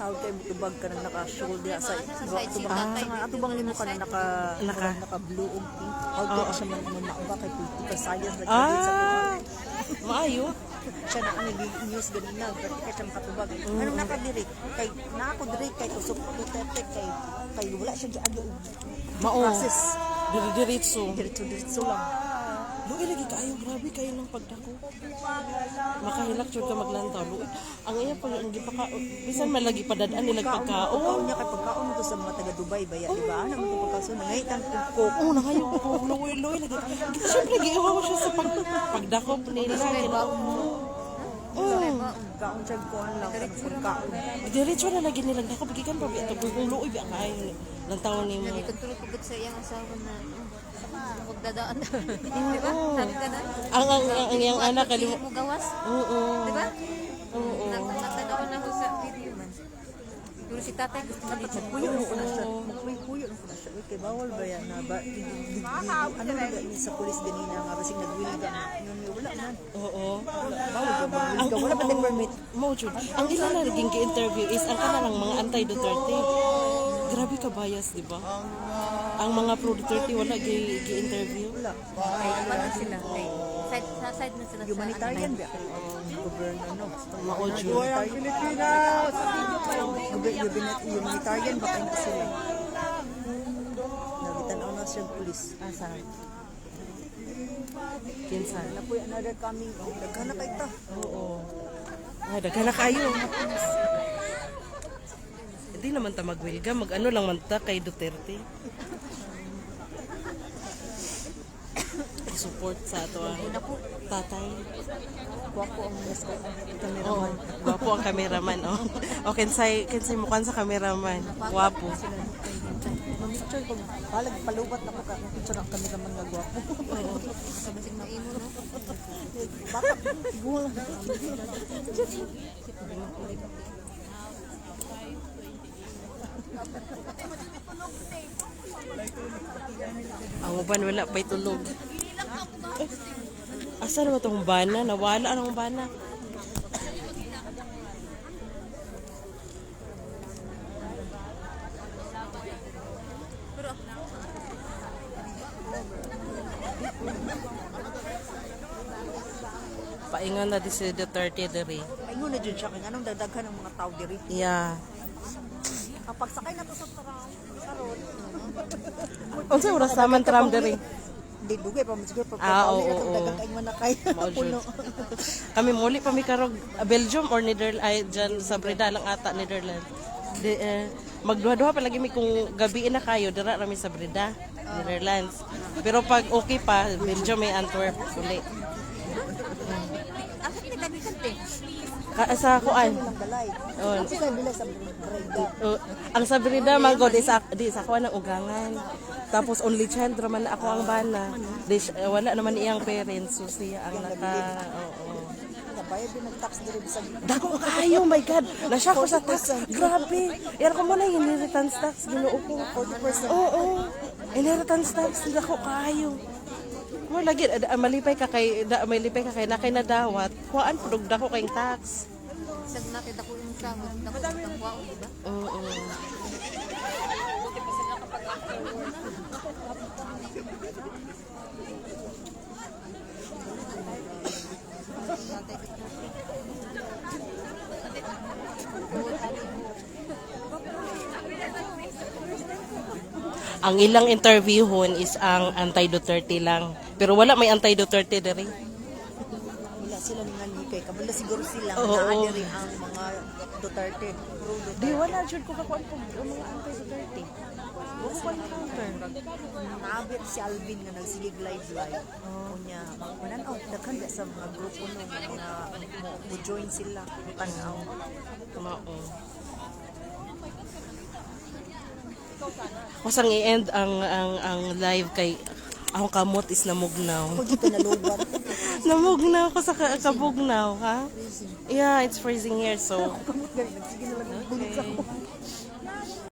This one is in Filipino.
sahod kay tubag ka nang naka-shoulder sa atubang limo ka na naka-blue ug pink. How ka siya mamaba kay political science na sa maayo. siya na ang nag-news ganina, vertical siya makatubag. Anong nakadiri? Kay naako diri kay tusok Duterte kay wala siya giado. Process. Diretso. Diretso lang. Luoy lagi kaayo, grabe kayo ng pagdako. Makahilak jud ka maglantaw. Luoy. Ang iya pag ang gipaka bisan malagi padadaan nila pagkaon. Oo niya kay pagkaon mo to sa mga taga Dubai baya, di ba? Ano mo pagkaso na ngayon coke. Oo, nangayo ko luoy lagi. Siyempre giiwa ko siya sa pagdako nila. Kaon siya kuan lang pagkaon. Diretso na lagi nilang dako bigikan pa ito kung luoy ba kay lantaw ni mo. Kontrol ko sa iyang asawa na magdadaan. Di ba? Sabi ka na? Ang iyang anak Hindi mo gawas. Oo. Di ba? Oo. Natanaw na ko sa video man. Pero si tatay gusto mo dito. Puyo ko na siya. Magpuyo ko na siya. Kay bawal ba yan na ba? Ano ba ni sa pulis ganina nga basig nagwili ka na. Wala man. Oo. Bawal ba magwili ka? Wala pa din permit. Mojud. Ang ila na naging gi-interview is ang kanang mga anti-Duterte. Grabe ka bias, di ba? Ang mga pro-Duterte wala gi-interview. Wala. Ay, ano sila? Ay, side na sila sa Humanitarian ba? Gobyerno no. Maojud. Pilipinas! Humanitarian ba kayo na sila? Nagitanaw na siya pulis. Asa? Kinsa? Na po another coming. Nagkana kayo ta. Oo. Ay, daghan na kayo. Hindi naman ta magwilga. Mag-ano lang man ta kay Duterte. Support sa ato ang tatay. Gwapo ang cameraman. Oo, gwapo ang cameraman. Oh. O, kinsay mukhan sa cameraman. Gwapo. Mamicture ko. Balag palubat na ko ka. Picture ang cameraman nga gwapo. Sabasig na imo, no? Baka buwang. Ang uban wala pa'y tulog. Asa na ba itong bana? Nawala ang bana. Paingon na di si Duterte diri. Ay nga na dyan siya. Kaya anong dadaghan ng mga tao diri. Yeah. Ang pagsakay na to sa karon. Unsa oras naman tram diri? Hindi dugay pa siguro pa. Oo. Dagang kayo man na kayo. Puno. Kami muli pa mi karog Belgium or Netherlands ay dyan sa Breda lang ata Netherlands. Magduha-duha pa lagi mi kung gabi na kayo dira rami sa Breda, Netherlands. Pero pag okay pa Belgium may Antwerp uli. Asa ni tabi kante? Sa kuan. Balay. Oh. Kasi sa bilay sa grade. Ang sa Breda man di sa kuan ng ugangan. Tapos only child raman ako ang bana. Wala naman iyang parents so siya ang Bayad din ng tax diri sa Dako kayo, my God. Nasya ko sa tax. Grabe. Yan ko muna yung inheritance tax. Ginoo ko. 40%. Oo. Inheritance tax. Dako kayo. Mo lagi malipay ka kay na kay nadawat. Kuan pudog dako kay tax. Sag natin ako yung sahod. Dapat ang kuwao, di ba? Oo. Ang ilang interviewon is ang anti-Duterte lang. Pero wala may anti-Duterte diri. Wala sila mga likay. Kabala siguro sila Oo. na diri ang mga Duterte. Di wala jud ko kakuan po ang mga anti-Duterte. Wala ko encounter. Naabot si Alvin nga nagsigig live. Unya, mananaw daghan ba sa mga grupo no mga mo join sila tanaw. Kamao. Kusang i-end ang live kay ako kamot is namugnaw. Ko dito nalubar. Namugnaw ko sa kabugnaw, ha? Yeah, it's freezing here, so. Kamot gani nagsige na lang bulig ako.